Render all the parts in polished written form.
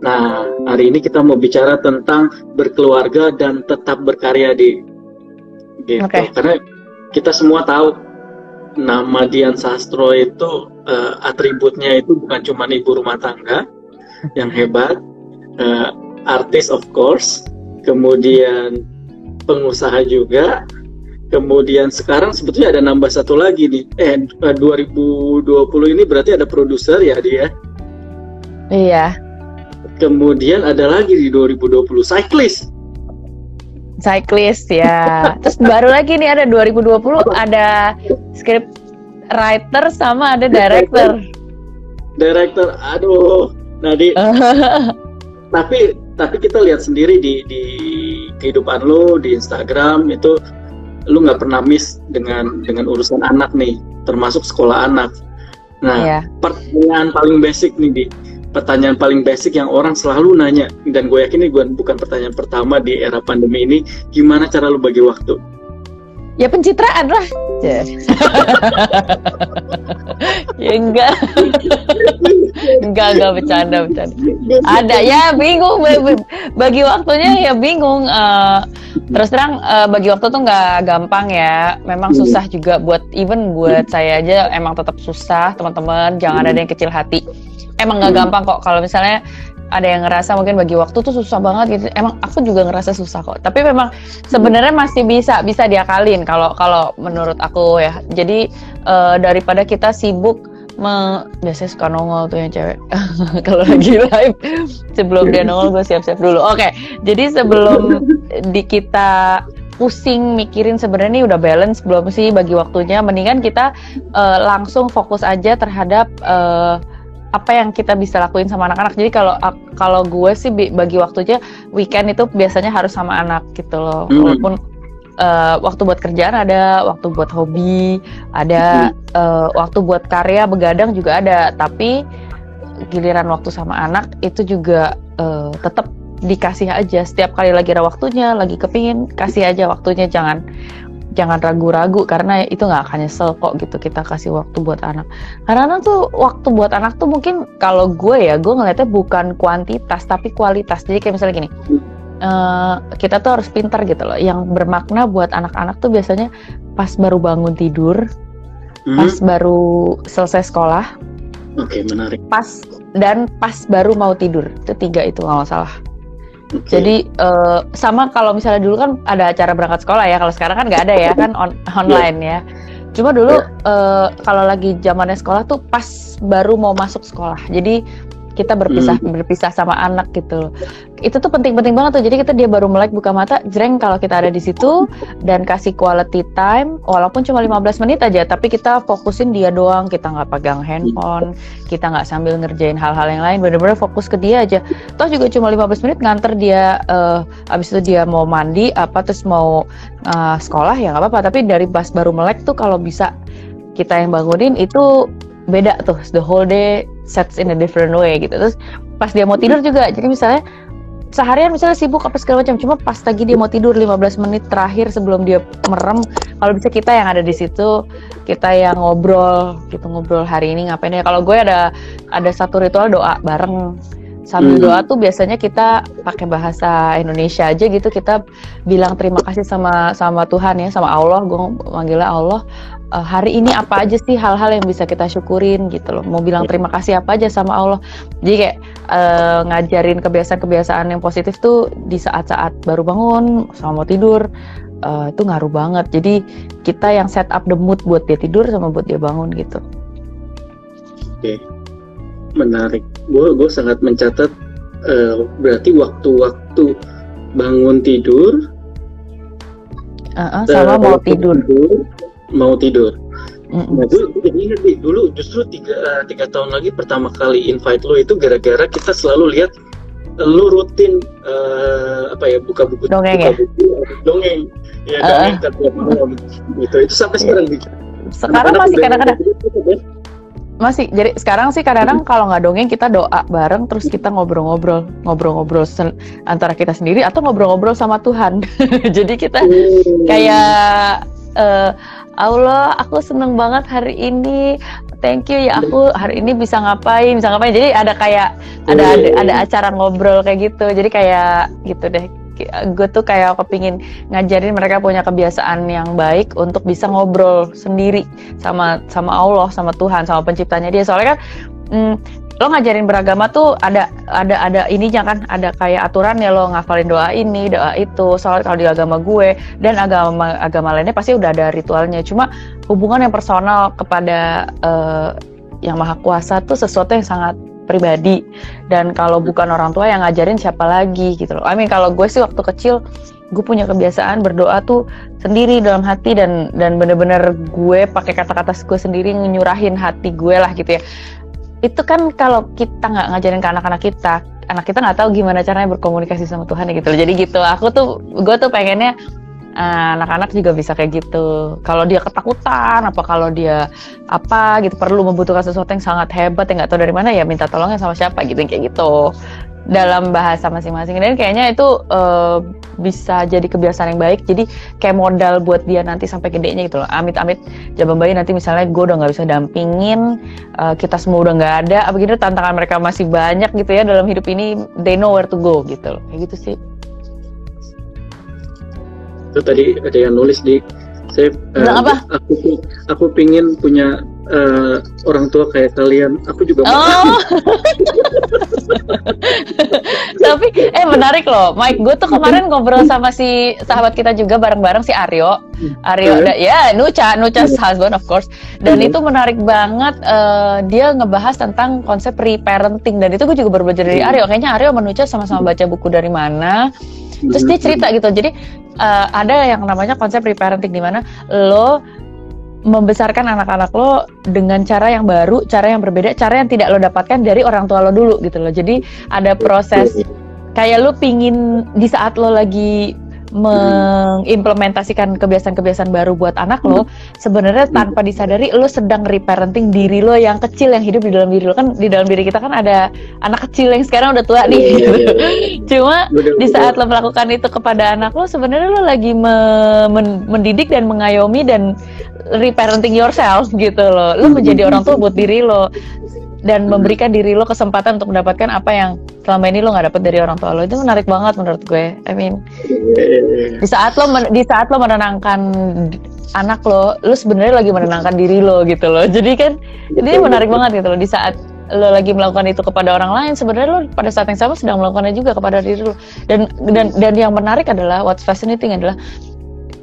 Nah, hari ini kita mau bicara tentang berkeluarga dan tetap berkarya di gitu. Oke. Karena kita semua tahu nama Dian Sastro itu atributnya itu bukan cuma ibu rumah tangga yang hebat, artis of course, kemudian pengusaha juga, kemudian sekarang sebetulnya ada nambah satu lagi nih. 2020 ini berarti ada produser ya dia. Iya. Kemudian ada lagi di 2020 cyclist Ya. Terus baru lagi nih ada 2020 ada script writer sama ada director. Aduh. Nah tapi kita lihat sendiri di kehidupan lo di Instagram itu lu nggak pernah miss dengan urusan anak nih, termasuk sekolah anak. Nah, pertanyaan paling basic nih, pertanyaan paling basic yang orang selalu nanya, dan gue yakin ini bukan pertanyaan pertama di era pandemi ini, gimana cara lu bagi waktu? Ya pencitraan lah. Ya enggak bercanda. Ada ya bingung bagi waktunya ya bingung. Terus terang bagi waktu tuh nggak gampang ya. Memang susah juga buat saya aja emang tetap susah teman-teman. Jangan ada yang kecil hati. Emang nggak gampang kok kalau misalnya ada yang ngerasa mungkin bagi waktu tuh susah banget gitu. Emang aku juga ngerasa susah kok. Tapi memang sebenarnya masih bisa diakalin kalau menurut aku ya. Jadi daripada kita sibuk biasanya suka nongol tuh yang cewek kalau lagi live. Sebelum dia nongol gue siap-siap dulu. Oke. Jadi sebelum kita pusing mikirin sebenarnya ini udah balance belum sih bagi waktunya, mendingan kita langsung fokus aja terhadap apa yang kita bisa lakuin sama anak-anak. Jadi kalau gue sih bagi waktunya weekend itu biasanya harus sama anak gitu loh. Walaupun waktu buat kerjaan ada, waktu buat hobi ada, waktu buat karya begadang juga ada. Tapi giliran waktu sama anak itu juga tetap dikasih aja. Setiap kali lagi ada waktunya, lagi kepingin kasih aja waktunya, jangan ragu-ragu karena itu nggak akan nyesel kok gitu kita kasih waktu buat anak. Karena tuh waktu buat anak tuh mungkin kalau gue ngeliatnya bukan kuantitas tapi kualitas. Jadi kayak misalnya gini, kita tuh harus pintar gitu loh. Yang bermakna buat anak-anak tuh biasanya pas baru bangun tidur, pas baru selesai sekolah. Oke, menarik. Pas baru mau tidur. Itu 3 itu nggak masalah. Okay. Jadi sama kalau misalnya dulu kan ada acara berangkat sekolah ya, kalau sekarang kan nggak ada ya kan online ya. Cuma dulu kalau lagi zamannya sekolah tuh pas baru mau masuk sekolah. Jadi kita berpisah sama anak gitu. Itu tuh penting banget tuh. Jadi dia baru melek buka mata, jreng kalau kita ada di situ dan kasih quality time walaupun cuma 15 menit aja, tapi kita fokusin dia doang, kita nggak pegang handphone, kita nggak sambil ngerjain hal-hal yang lain, bener-bener fokus ke dia aja. Toh juga cuma 15 menit nganter dia, abis itu dia mau mandi terus mau sekolah ya nggak apa-apa. Tapi dari pas baru melek tuh kalau bisa kita yang bangunin itu beda tuh, the whole day sets in a different way gitu. Terus pas dia mau tidur juga, jadi misalnya seharian misalnya sibuk apa segala macam, cuma pas lagi dia mau tidur 15 menit terakhir sebelum dia merem, kalau bisa kita yang ada di situ, kita yang ngobrol hari ini ngapain ya. Kalau gue ada satu ritual doa bareng. Sambil doa tuh biasanya kita pakai bahasa Indonesia aja gitu, kita bilang terima kasih sama Tuhan ya, sama Allah. Gue manggilnya Allah. Hari ini apa aja sih hal-hal yang bisa kita syukurin gitu loh. Mau bilang terima kasih apa aja sama Allah. Jadi kayak ngajarin kebiasaan-kebiasaan yang positif tuh di saat-saat baru bangun sama mau tidur, itu ngaruh banget. Jadi kita yang set up the mood buat dia tidur sama buat dia bangun gitu. Oke. Menarik. Gue sangat mencatat berarti waktu-waktu bangun tidur sama mau tidur. Nah, gue jadi ingat nih, dulu justru 3 tahun lagi pertama kali invite lo itu gara-gara kita selalu lihat lo rutin buka buku dongeng dongeng tiap malam gitu. Itu sampai sekarang nih. Sekarang masih kadang-kadang masih. Jadi sekarang sih kadang-kadang kalau nggak dongeng kita doa bareng, terus kita ngobrol-ngobrol antara kita sendiri atau ngobrol-ngobrol sama Tuhan. Jadi kita kayak Allah, aku seneng banget hari ini. thank you ya, aku hari ini bisa ngapain. Jadi ada kayak ada acara ngobrol kayak gitu. Jadi kayak gitu deh. Gue tuh kayak kepingin ngajarin mereka punya kebiasaan yang baik untuk bisa ngobrol sendiri sama Allah, sama Tuhan, sama penciptanya dia. Soalnya kan lo ngajarin beragama tuh ada ininya kan, ada kayak aturan ya, lo ngafalin doa ini, doa itu. Soalnya kalau di agama gue dan agama lainnya pasti udah ada ritualnya. Cuma hubungan yang personal kepada yang Maha Kuasa tuh sesuatu yang sangat pribadi, dan kalau bukan orang tua yang ngajarin siapa lagi gitu loh. Kalau gue sih waktu kecil gue punya kebiasaan berdoa tuh sendiri dalam hati, dan bener-bener gue pakai kata-kata gue sendiri nyurahin hati gue lah gitu ya. Itu kan kalau kita nggak ngajarin ke anak kita nggak tahu gimana caranya berkomunikasi sama Tuhan gitu loh. Jadi gitu, gue tuh pengennya anak-anak juga bisa kayak gitu. Kalau dia ketakutan, kalau dia gitu perlu membutuhkan sesuatu yang sangat hebat yang nggak tahu dari mana, ya minta tolongnya sama siapa gitu, kayak gitu dalam bahasa masing-masing. Dan kayaknya itu bisa jadi kebiasaan yang baik. Jadi kayak modal buat dia nanti sampai gedenya gitu loh. Amit-amit zaman bayi nanti misalnya gue udah nggak bisa dampingin, kita semua udah nggak ada, begitu tantangan mereka masih banyak gitu ya dalam hidup ini, they know where to go gitu loh. Kayak gitu sih. Itu tadi ada yang nulis di saya, aku pingin punya orang tua kayak kalian. Aku juga mau. Tapi menarik loh, Mike. Gue tuh kemarin ngobrol sama si sahabat kita juga bareng-bareng, si Aryo. Nucha's husband of course. Dan itu menarik banget. Dia ngebahas tentang konsep reparenting, dan itu gue juga baru belajar dari Aryo. Kayaknya Aryo sama Nucha sama-sama baca buku dari mana. Terus dia cerita gitu. Jadi ada yang namanya konsep reparenting, di mana lo membesarkan anak-anak lo dengan cara yang baru, cara yang berbeda, cara yang tidak lo dapatkan dari orang tua lo dulu gitu loh. Jadi ada proses kayak lo pingin di saat lo lagi mengimplementasikan kebiasaan-kebiasaan baru buat anak lo, sebenarnya tanpa disadari lo sedang reparenting diri lo yang kecil yang hidup di dalam diri lo. Kan di dalam diri kita kan ada anak kecil yang sekarang udah tua nih gitu. Cuma di saat lo melakukan itu kepada anak lo, sebenarnya lo lagi mendidik dan mengayomi dan reparenting yourself gitu lo. Lo menjadi orang tua buat diri lo dan memberikan diri lo kesempatan untuk mendapatkan apa yang selama ini lo nggak dapet dari orang tua lo. Itu menarik banget menurut gue. Di saat lo menenangkan anak lo sebenarnya lagi menenangkan diri lo gitu loh. Jadi kan ini menarik banget gitu loh. Di saat lo lagi melakukan itu kepada orang lain, sebenarnya lo pada saat yang sama sedang melakukannya juga kepada diri lo. Dan yang menarik adalah, what's fascinating adalah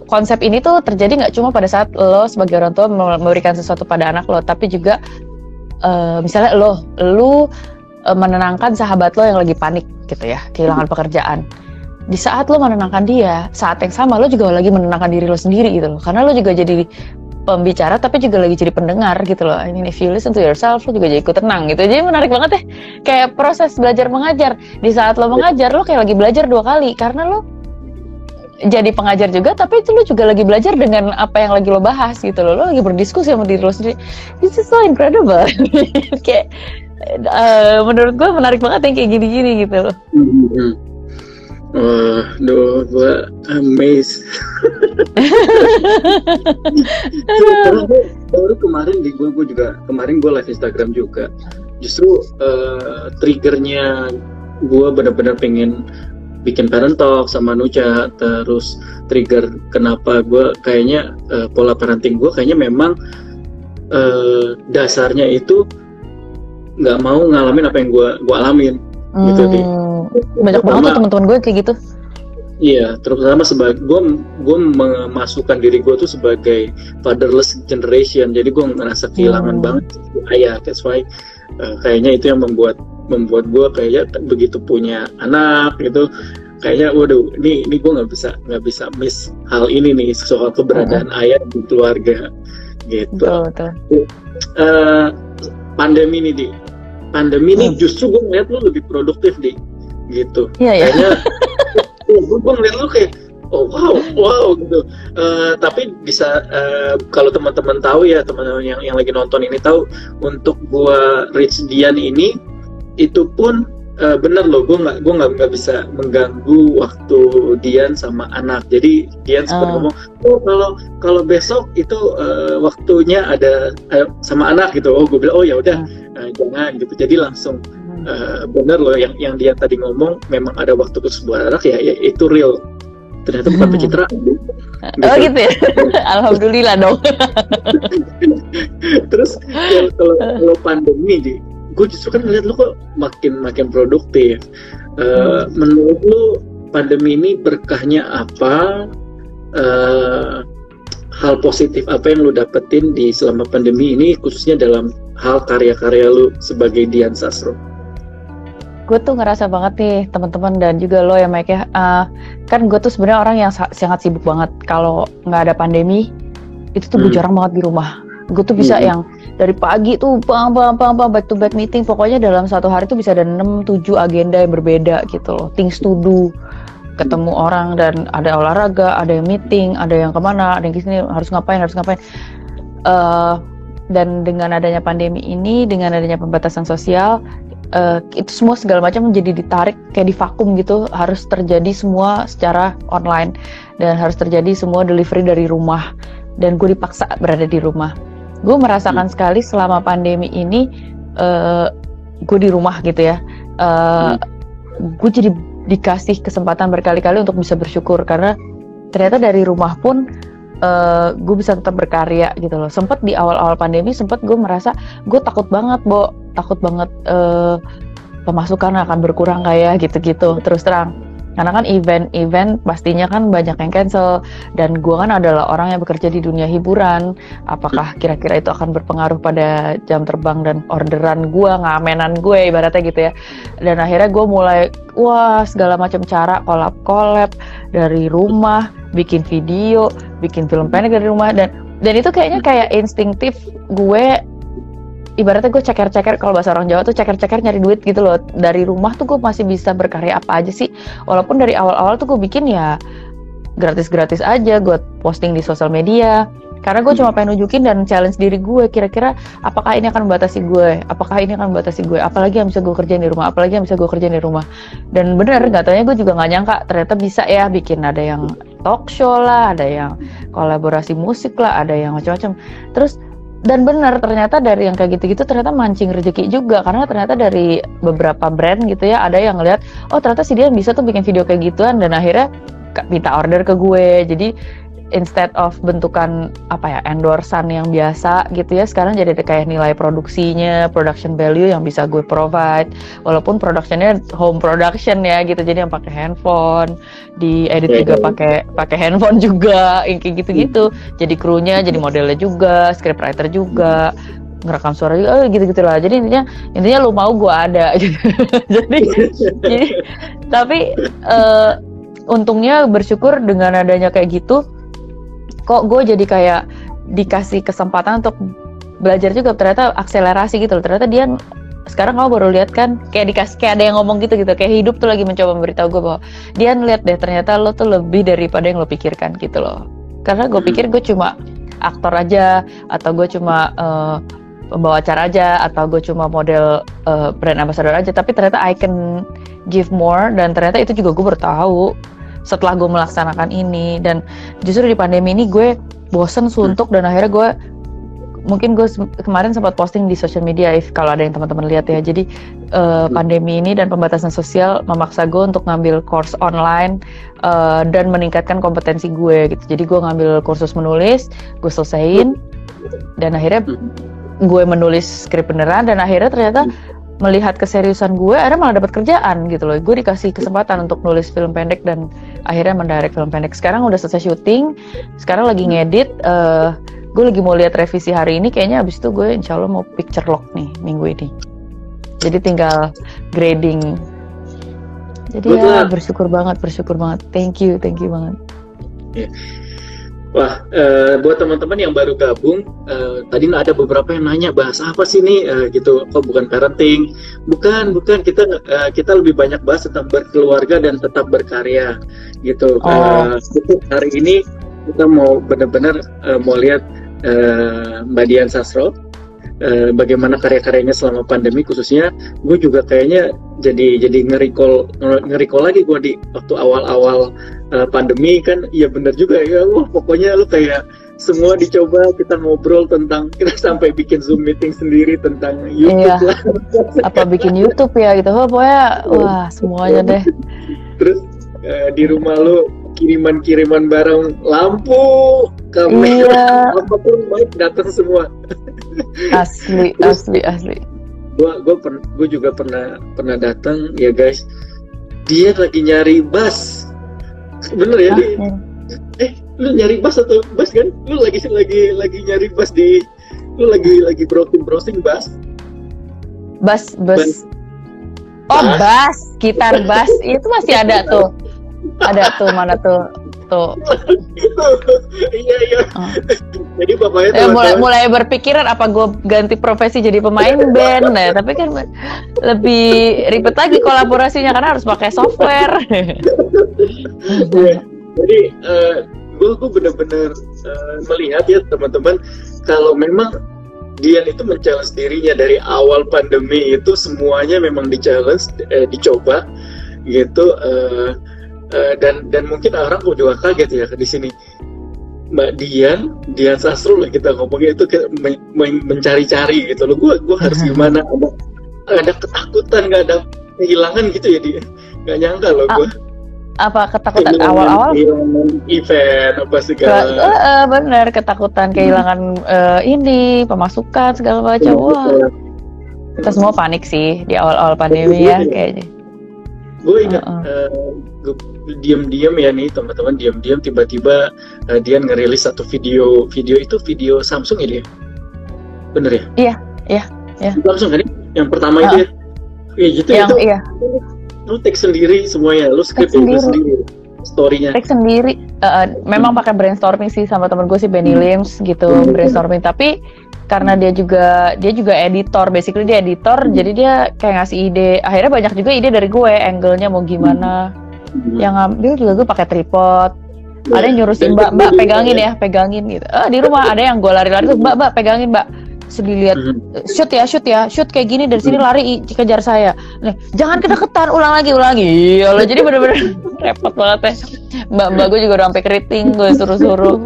konsep ini tuh terjadi nggak cuma pada saat lo sebagai orang tua memberikan sesuatu pada anak lo, tapi juga misalnya lo menenangkan sahabat lo yang lagi panik gitu ya, kehilangan pekerjaan. Di saat lo menenangkan dia, saat yang sama lo juga lagi menenangkan diri lo sendiri gitu loh. Karena lo juga jadi pembicara tapi juga lagi jadi pendengar gitu loh. I mean, if you listen to yourself, lo juga jadi ikut tenang gitu. Jadi menarik banget ya, kayak proses belajar mengajar. Di saat lo mengajar, lo kayak lagi belajar 2 kali, karena lo jadi pengajar juga, tapi itu lo juga lagi belajar dengan apa yang lagi lo bahas gitu loh. Lo lagi berdiskusi sama diri lo sendiri. This is so incredible. Kayak menurut gue menarik banget yang kayak gini-gini gitu loh. Gue amazed. Baru kemarin gue juga kemarin gue live Instagram juga. Justru triggernya gue benar-benar pengen bikin parent talk sama Nucha. Terus trigger kenapa gue kayaknya pola parenting gue kayaknya memang dasarnya itu nggak mau ngalamin apa yang gue alamin gitu deh. Banyak banget tuh teman-teman gue kayak gitu. Iya, terutama sebagai gue memasukkan diri gue tuh sebagai fatherless generation. Jadi gue ngerasa kehilangan banget ayah. That's why kayaknya itu yang membuat gue kayaknya begitu punya anak gitu, kayaknya waduh ini gue nggak bisa miss hal ini nih, soal keberadaan ayah di keluarga gitu. Betul. Pandemi ini justru gue ngeliat lo lebih produktif gitu. Kayaknya gue ngeliat lo kayak wow gitu. Tapi bisa kalau teman-teman tahu ya, teman-teman yang lagi nonton ini tahu, untuk gue reach Dian ini itu pun bener loh, gue nggak bisa mengganggu waktu Dian sama anak. Jadi Dian sempat ngomong, kalau besok itu waktunya ada sama anak gitu. Oh, gue bilang oh ya udah jangan gitu. Jadi langsung bener loh yang Dian tadi ngomong, memang ada waktu khusus buat anak ya itu real. Ternyata bukan pencitraan. Gitu. Oh gitu ya. Alhamdulillah dong. Terus kalau pandemi gue justru kan ngeliat lu kok makin produktif. Menurut lu pandemi ini berkahnya apa? Hal positif apa yang lu dapetin di selama pandemi ini, khususnya dalam hal karya-karya lu sebagai Dian Sastro? Gue tuh ngerasa banget nih teman-teman dan juga lo ya Mike ya, kan gue tuh sebenarnya orang yang sangat sibuk banget. Kalau nggak ada pandemi itu tuh gue jarang banget di rumah. Gue tuh bisa yang dari pagi tuh back to back meeting, pokoknya dalam satu hari tuh bisa ada 6-7 agenda yang berbeda gitu loh, things to do, ketemu orang dan ada olahraga, ada yang meeting, ada yang kemana, ada yang kesini, harus ngapain. Dan dengan adanya pandemi ini, dengan adanya pembatasan sosial, itu semua segala macam menjadi ditarik kayak di vakum gitu, harus terjadi semua secara online dan harus terjadi semua delivery dari rumah, dan gue dipaksa berada di rumah. Gue merasakan sekali selama pandemi ini, gue di rumah gitu ya, gue jadi dikasih kesempatan berkali-kali untuk bisa bersyukur, karena ternyata dari rumah pun gue bisa tetap berkarya gitu loh. Sempet di awal-awal pandemi, gue merasa gue takut banget pemasukan akan berkurang kayak gitu-gitu, terus terang. Karena kan event pastinya kan banyak yang cancel, dan gue kan adalah orang yang bekerja di dunia hiburan. Apakah kira-kira itu akan berpengaruh pada jam terbang dan orderan gue, ngamenan gue ibaratnya gitu ya. Dan akhirnya gue mulai segala macam cara collab dari rumah, bikin video, bikin film pendek dari rumah, dan itu kayaknya kayak instinktif gue. Ibaratnya gue ceker-ceker, kalau bahasa orang Jawa tuh ceker-ceker nyari duit gitu loh. Dari rumah tuh gue masih bisa berkarya apa aja sih. Walaupun dari awal-awal tuh gue bikin ya gratis-gratis aja, gue posting di sosial media. Karena gue cuma pengen nunjukin dan challenge diri gue, kira-kira apakah ini akan membatasi gue, apalagi yang bisa gue kerjain di rumah, Dan bener, gak taunya gue juga gak nyangka, ternyata bisa ya bikin, ada yang talk show lah, ada yang kolaborasi musik lah, ada yang macam-macam. Terus dan benar, ternyata dari yang kayak gitu-gitu ternyata mancing rezeki juga, karena ternyata dari beberapa brand gitu ya, ada yang ngeliat, oh ternyata si Dian bisa tuh bikin video kayak gituan, dan akhirnya minta order ke gue. Jadi instead of bentukan endorsan yang biasa gitu ya, sekarang jadi ada kayak nilai produksinya, production value yang bisa gue provide, walaupun productionnya home production ya gitu, jadi yang pakai handphone, di edit juga pakai handphone juga, kayak gitu-gitu. Jadi krunya, jadi modelnya juga, scriptwriter juga, ngerekam suara juga, gitu-gitulah. Jadi intinya lu mau gue ada gitu. jadi tapi untungnya bersyukur dengan adanya kayak gitu, kok gue jadi kayak dikasih kesempatan untuk belajar juga, ternyata akselerasi gitu loh. Ternyata dia sekarang kamu baru lihat kan, kayak ada yang ngomong gitu, kayak hidup tuh lagi mencoba memberitahu gue bahwa dia lihat deh, ternyata lo tuh lebih daripada yang lo pikirkan gitu loh. Karena gue pikir gue cuma aktor aja, atau gue cuma pembawa acara aja, atau gue cuma model brand ambassador aja, tapi ternyata I can give more, dan ternyata itu juga gue baru tahu setelah gue melaksanakan ini. Dan justru di pandemi ini gue bosen, suntuk, dan akhirnya gue kemarin sempat posting di social media, kalau ada yang teman-teman lihat ya. Jadi pandemi ini dan pembatasan sosial memaksa gue untuk ngambil course online dan meningkatkan kompetensi gue gitu. Jadi gue ngambil kursus menulis, gue selesaiin, dan akhirnya gue menulis skrip beneran, dan akhirnya ternyata melihat keseriusan gue, akhirnya malah dapat kerjaan gitu loh. Gue dikasih kesempatan untuk nulis film pendek dan akhirnya mendirect film pendek. Sekarang udah selesai syuting, sekarang lagi ngedit. Gue lagi mau lihat revisi hari ini, kayaknya abis itu gue insya Allah mau picture lock nih minggu ini. Jadi tinggal grading. Jadi ya bersyukur banget. Thank you banget. Yeah. Wah, buat teman-teman yang baru gabung, tadi ada beberapa yang nanya, bahas apa sih nih gitu, kok bukan parenting? Bukan, kita lebih banyak bahas tentang berkeluarga dan tetap berkarya gitu. Hari ini kita mau benar-benar mau lihat Mbak Dian Sastro, bagaimana karya-karyanya selama pandemi. Khususnya gue juga kayaknya jadi nge-recall lagi gue di waktu awal-awal pandemi kan. Iya bener juga ya, wah pokoknya lu kayak semua dicoba, kita ngobrol tentang, kita sampai bikin Zoom meeting sendiri tentang YouTube lah. Apa bikin YouTube ya gitu, pokoknya wah semuanya deh. Terus di rumah lu kiriman barang, lampu, kamera, apapun baik datang semua. Asli. Gue juga pernah datang ya guys. Dia lagi nyari bass, bener ya? Lu nyari bass atau bass kan? Lu lagi nyari bass lu lagi browsing bass. Bass. Oh bass, gitar bass itu masih ada tuh. Ada tuh, mana tuh. Iya. Jadi bapaknya mulai berpikiran apa gue ganti profesi jadi pemain band. Nah, tapi kan lebih ribet lagi kolaborasinya karena harus pakai software. Jadi gue benar-benar melihat ya teman-teman, kalau memang Dian itu men-challenge dirinya dari awal pandemi itu, semuanya memang di-challenge, dicoba gitu. Dan mungkin orang juga kaget ya di sini, Mbak Dian Sastro lah kita ngomongnya itu mencari-cari gitu loh. Gue harus gimana, ada ketakutan, nggak ada kehilangan gitu ya dia, nggak nyangka loh gue. Apa ketakutan awal-awal? Event apa segala. Bener, ketakutan kehilangan ini pemasukan segala macam. Wah, kita semua panik sih di awal-awal pandemi ya kayaknya. Gue ingat gue diam-diam ya nih teman-teman, diam-diam tiba-tiba dia ngerilis satu video itu video Samsung ya dia, bener ya? Iya. Samsung kan yang pertama itu ya gitu ya. Iya. Lu take sendiri semuanya, lu script sendiri story-nya. Take sendiri. Memang pakai brainstorming sih sama temen gue si Benny Lims gitu, brainstorming. Tapi karena dia juga editor, basically dia editor, jadi dia kayak ngasih ide. Akhirnya banyak juga ide dari gue, angle-nya mau gimana. Yang ngambil juga gue pakai tripod. Ada yang nyurusin mbak pegangin gitu. Di rumah ada yang gue lari-lari tuh, mbak pegangin mbak. Sedih lihat, shoot kayak gini dari sini lari kejar saya. Nih, jangan kedeketan, ulang lagi. Iya loh, jadi bener-bener repot banget ya. Mbak gue juga udah sampai keriting, gue suruh.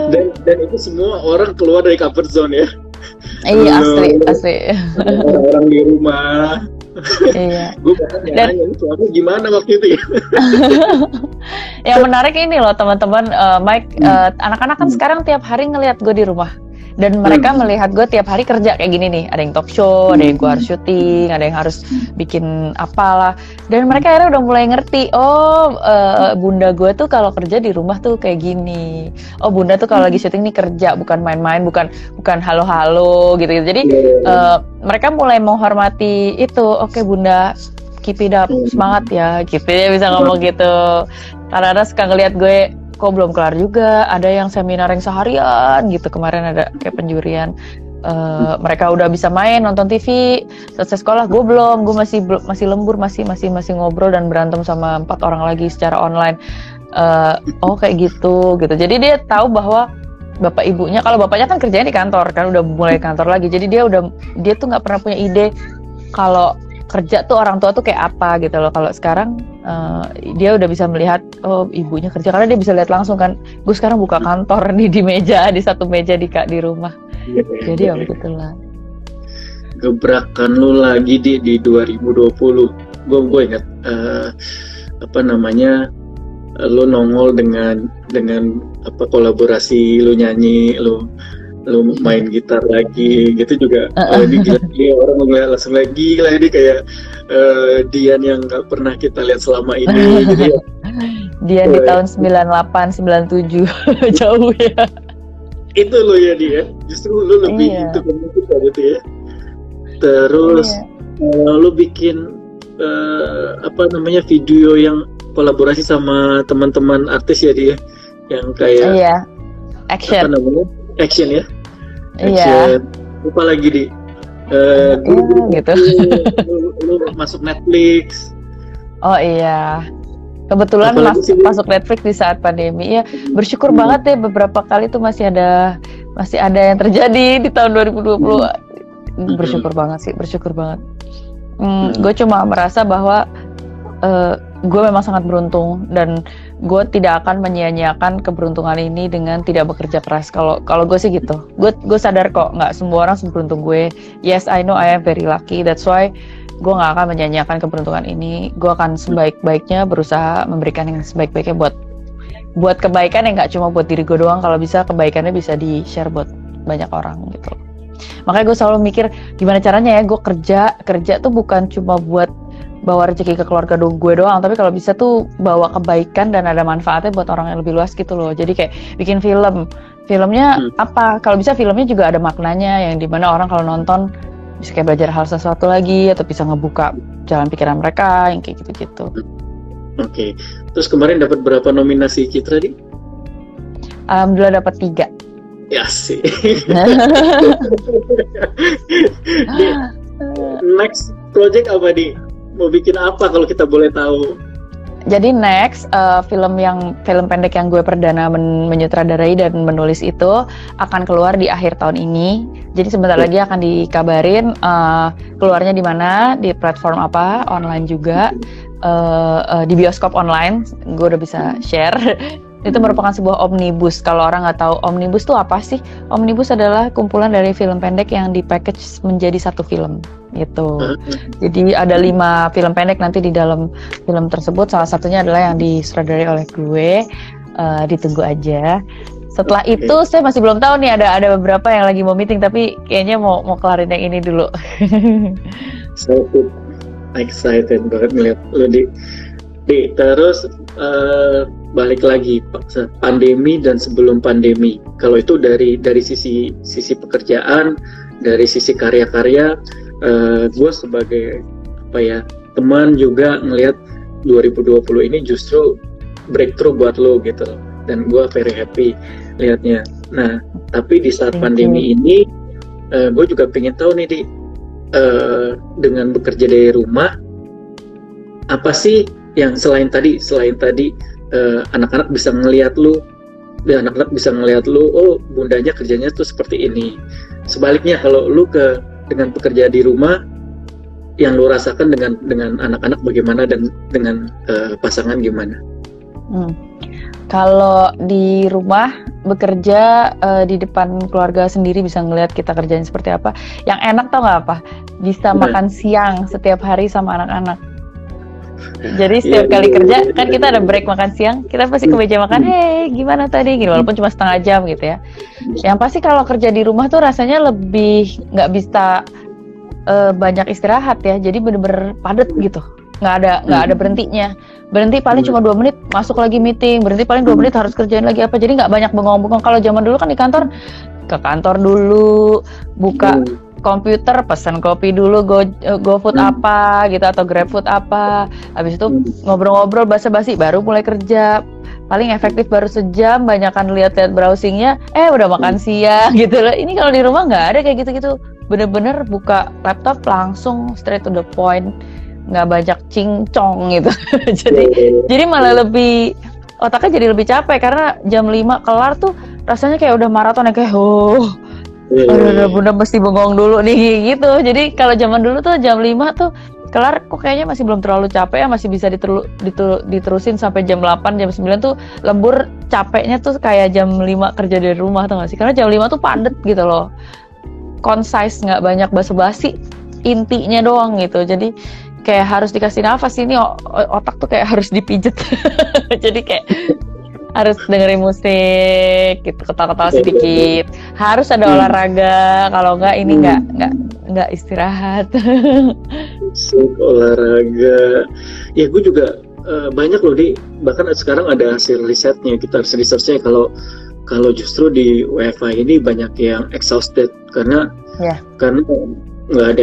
Dan itu semua orang keluar dari comfort zone ya. Iya asli. Orang di rumah. Iya. Gue bahkan nanya suami gimana waktu itu ya. Yang menarik ini loh teman-teman, Mike, anak-anak kan sekarang tiap hari ngelihat gue di rumah. Dan mereka melihat gue tiap hari kerja kayak gini nih. Ada yang talk show, ada yang gue harus syuting, ada yang harus bikin apalah. Dan mereka akhirnya udah mulai ngerti, bunda gue tuh kalau kerja di rumah tuh kayak gini. Oh bunda tuh kalau lagi syuting nih kerja, bukan main-main, bukan halo-halo gitu. Jadi mereka mulai menghormati itu. Oke bunda, keep it up, semangat ya. Gitu ya, bisa ngomong gitu. Karena suka ngeliat gue, kok belum kelar juga, ada yang seminar yang seharian gitu, kemarin ada kayak penjurian, mereka udah bisa main, nonton TV, selesai sekolah, gue belum, gue masih lembur, masih ngobrol dan berantem sama 4 orang lagi secara online. Kayak gitu, jadi dia tahu bahwa bapak ibunya, kalau bapaknya kan kerjanya di kantor, kan udah mulai kantor lagi, jadi dia tuh nggak pernah punya ide kalau kerja tuh orang tua tuh kayak apa gitu loh. Kalau sekarang dia udah bisa melihat, oh ibunya kerja, karena dia bisa lihat langsung kan, gue sekarang buka kantor nih di satu meja di rumah. Jadi ya begitulah. Gebrakan lu lagi di 2020, gue ingat lu nongol dengan kolaborasi, lu nyanyi, lu main gitar lagi gitu juga. Ini gila, orang ngeliat langsung lagi gila, ini kayak Dian yang nggak pernah kita lihat selama ini gitu ya. Dian di tahun 98, 97 jauh ya. Itu lo ya dia, justru lo lebih itu kan kita gitu ya. Terus lo bikin video yang kolaborasi sama teman-teman artis ya dia, yang kayak action ya. Action. Apa lagi di gitu. Lu masuk Netflix. Oh iya. Kebetulan masuk Netflix di saat pandemi ya. Bersyukur banget deh, beberapa kali tuh masih ada yang terjadi di tahun 2020. Bersyukur banget. Gue cuma merasa bahwa gue memang sangat beruntung dan gue tidak akan menyia-nyiakan keberuntungan ini dengan tidak bekerja keras. Kalau gue sih gitu. Gue sadar kok nggak semua orang seberuntung gue. Yes, I know I am very lucky. That's why gue nggak akan menyia-nyiakan keberuntungan ini. Gue akan sebaik-baiknya berusaha memberikan yang sebaik-baiknya buat kebaikan yang nggak cuma buat diri gue doang. Kalau bisa kebaikannya bisa di-share buat banyak orang gitu. Makanya gue selalu mikir gimana caranya ya gue kerja tuh bukan cuma buat bawa rezeki ke keluarga gue doang, tapi kalau bisa tuh bawa kebaikan dan ada manfaatnya buat orang yang lebih luas gitu loh. Jadi kayak bikin filmnya apa, kalau bisa filmnya juga ada maknanya yang dimana orang kalau nonton bisa kayak belajar hal sesuatu lagi atau bisa ngebuka jalan pikiran mereka yang kayak gitu-gitu. Oke. Terus kemarin dapat berapa nominasi Citra, Di? Alhamdulillah dapat 3. Ya sih. Next project apa, Di? Mau bikin apa kalau kita boleh tahu? Jadi next film pendek yang gue perdana menyutradarai dan menulis itu akan keluar di akhir tahun ini. Jadi sebentar lagi akan dikabarin keluarnya di mana, di platform apa, online juga, di bioskop online. Gue udah bisa share. Itu merupakan sebuah omnibus. Kalau orang nggak tahu omnibus itu apa sih? Omnibus adalah kumpulan dari film pendek yang dipackage menjadi satu film gitu. Jadi ada 5 film pendek nanti di dalam film tersebut. Salah satunya adalah yang disutradarai oleh gue. Ditunggu aja. Setelah itu saya masih belum tahu nih, ada beberapa yang lagi mau meeting, tapi kayaknya mau kelarin yang ini dulu. Excited banget ngeliat lo, Di. Terus balik lagi pandemi dan sebelum pandemi. Kalau itu dari sisi pekerjaan, dari sisi karya-karya, gue sebagai teman juga ngelihat 2020 ini justru breakthrough buat lo gitu, dan gue very happy lihatnya. Nah, tapi di saat pandemi ini, gue juga pengen tahu nih, Di, dengan bekerja dari rumah, apa sih yang selain tadi anak-anak bisa ngelihat lu, dan anak-anak bisa ngelihat lu, oh bundanya kerjanya tuh seperti ini. Sebaliknya kalau lu dengan pekerja di rumah, yang lu rasakan dengan anak-anak bagaimana, dan dengan pasangan gimana? Kalau di rumah bekerja di depan keluarga sendiri bisa ngelihat kita kerjanya seperti apa. Yang enak tau nggak apa? Bisa makan siang setiap hari sama anak-anak. Jadi setiap kali kerja kan kita ada break makan siang, kita pasti ke meja makan, hey gimana tadi gitu, walaupun cuma setengah jam gitu ya. Yang pasti kalau kerja di rumah tuh rasanya lebih nggak bisa banyak istirahat ya, jadi bener-bener padat gitu, nggak ada berhentinya. Berhenti paling cuma 2 menit, masuk lagi meeting, berhenti paling 2 menit harus kerjain lagi apa, jadi nggak banyak bengong-bengong. Kalau zaman dulu kan di kantor, ke kantor dulu, buka komputer, pesan kopi dulu, GoFood apa gitu, atau GrabFood apa, habis itu ngobrol-ngobrol basa-basi baru mulai kerja. Paling efektif baru sejam, banyakan lihat-lihat browsingnya, udah makan siang gitu loh. Ini kalau di rumah nggak ada kayak gitu-gitu, bener-bener buka laptop langsung straight to the point, nggak banyak cincong gitu. jadi malah lebih, otaknya jadi lebih capek karena jam 5 kelar tuh rasanya kayak udah maraton ya, kayak bunda mesti bengong dulu nih gitu. Jadi kalau zaman dulu tuh jam 5 tuh kelar, kok kayaknya masih belum terlalu capek ya, masih bisa diterusin sampai jam 8, jam 9 tuh lembur. Capeknya tuh kayak jam 5 kerja dari rumah, tau gak sih? Karena jam 5 tuh padet gitu loh, concise, gak banyak basa-basi, intinya doang gitu. Jadi kayak harus dikasih nafas, ini otak tuh kayak harus dipijet. Jadi kayak harus dengerin musik gitu, ketawa-ketawa sedikit, harus ada olahraga, kalau enggak ini enggak istirahat. Musik, olahraga, ya gue juga banyak loh, Di, bahkan sekarang ada hasil risetnya, kita harus researchnya kalau justru di WFH ini banyak yang exhausted karena nggak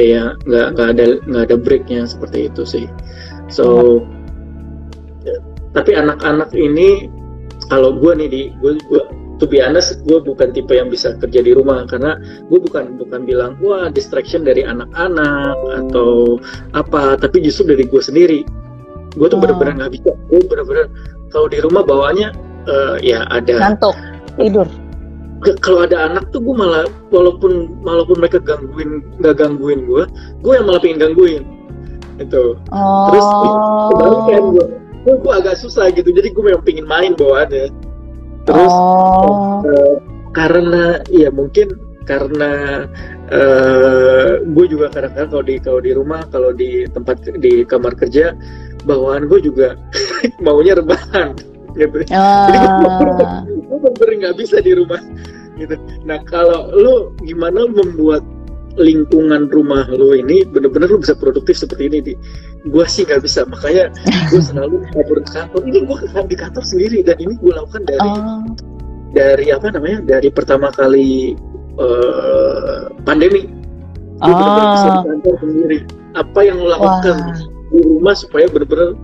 ada breaknya seperti itu sih. So tapi anak-anak ini, kalau gue nih, gue to be honest, gue bukan tipe yang bisa kerja di rumah, karena gue bukan bilang wah distraction dari anak-anak atau apa, tapi justru dari gue sendiri. Gue tuh benar-benar nggak bisa. Gue benar-benar kalau di rumah bawaannya ya ada ngantuk, tidur. Kalau ada anak tuh gue malah, walaupun mereka nggak gangguin gue yang malah pengen gangguin. itu. Terus kebalikan gue agak susah gitu, jadi gue memang pingin main bawaannya. Terus karena ya mungkin karena gue juga kadang-kadang kalau di rumah, kalau di tempat di kamar kerja, bawaan gue juga maunya rebahan gitu. Jadi gue bener nggak bisa di rumah gitu. Nah kalau lu gimana membuat lingkungan rumah lu ini bener-bener lu bisa produktif seperti ini? Gue sih nggak bisa, makanya gue selalu kabur ke kantor. Ini gue di kantor sendiri, dan ini gue lakukan dari apa namanya, dari pertama kali pandemi. Gue bener-bener bisa di kantor sendiri. Apa yang lu lakukan di rumah supaya bener-bener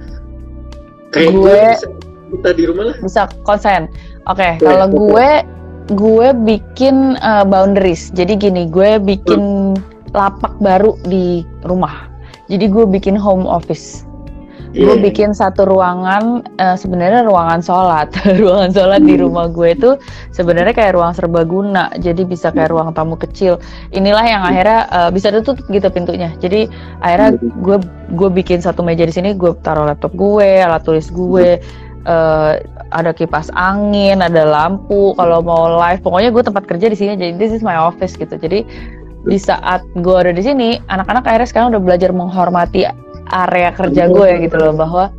kayak gue bisa kita di rumah lah, bisa konsen. Oke, kalau gue bikin boundaries. Jadi gini, gue bikin lapak baru di rumah. Jadi gue bikin home office. Gue bikin satu ruangan, sebenarnya ruangan sholat. Ruangan sholat di rumah gue itu sebenarnya kayak ruang serbaguna. Jadi bisa kayak ruang tamu kecil. Inilah yang akhirnya bisa ditutup gitu pintunya. Jadi akhirnya gue bikin satu meja di sini. Gue taruh laptop gue, alat tulis gue. Ada kipas angin, ada lampu kalau mau live. Pokoknya gue tempat kerja di sini. Jadi this is my office gitu. Jadi di saat gue ada di sini, anak-anak akhirnya sekarang udah belajar menghormati area kerja gue gitu loh, bahwa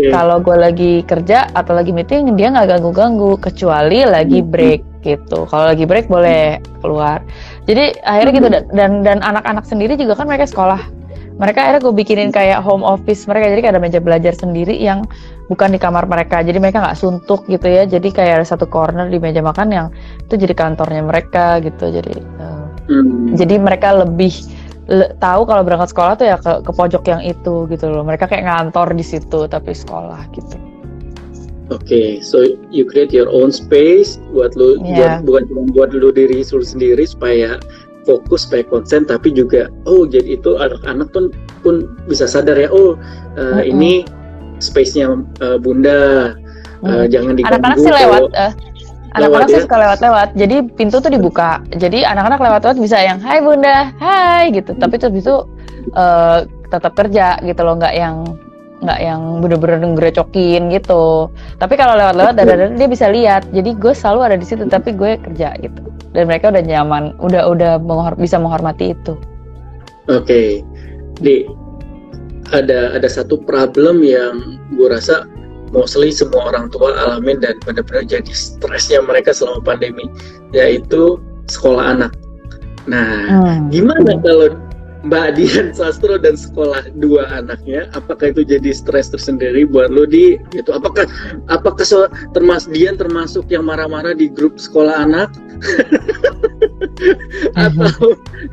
kalau gue lagi kerja atau lagi meeting dia nggak ganggu-ganggu kecuali lagi break gitu. Kalau lagi break boleh keluar. Jadi akhirnya gitu, dan anak-anak sendiri juga kan mereka sekolah. Mereka akhirnya gue bikinin kayak home office mereka, jadi kayak ada meja belajar sendiri yang bukan di kamar mereka, jadi mereka nggak suntuk gitu ya. Jadi kayak ada satu corner di meja makan yang itu jadi kantornya mereka gitu. Jadi mereka lebih tahu kalau berangkat sekolah tuh ya ke pojok yang itu gitu loh. Mereka kayak ngantor di situ tapi sekolah gitu. Oke, so you create your own space buat lu, bukan cuma buat lu diri lu sendiri supaya fokus, supaya konsen, tapi juga jadi itu anak-anak pun bisa sadar ya, ini space-nya bunda, jangan diganggu. Anak-anak sih lewat, anak-anak sih suka lewat-lewat, jadi pintu tuh dibuka, jadi anak-anak lewat-lewat bisa yang hai bunda, hai gitu, tapi terus itu tetap kerja gitu loh, nggak yang bener-bener ngerecokin gitu. Tapi kalau lewat-lewat dia bisa lihat, jadi gue selalu ada di situ tapi gue kerja gitu. Dan mereka udah nyaman, udah bisa menghormati itu. Oke. Ada satu problem yang gue rasa mostly semua orang tua alamin dan benar-benar jadi stresnya mereka selama pandemi, yaitu sekolah anak. Nah, gimana kalau Mbak Dian Sastro dan sekolah dua anaknya, apakah itu jadi stres tersendiri buat lo gitu? Apakah Dian termasuk yang marah-marah di grup sekolah anak?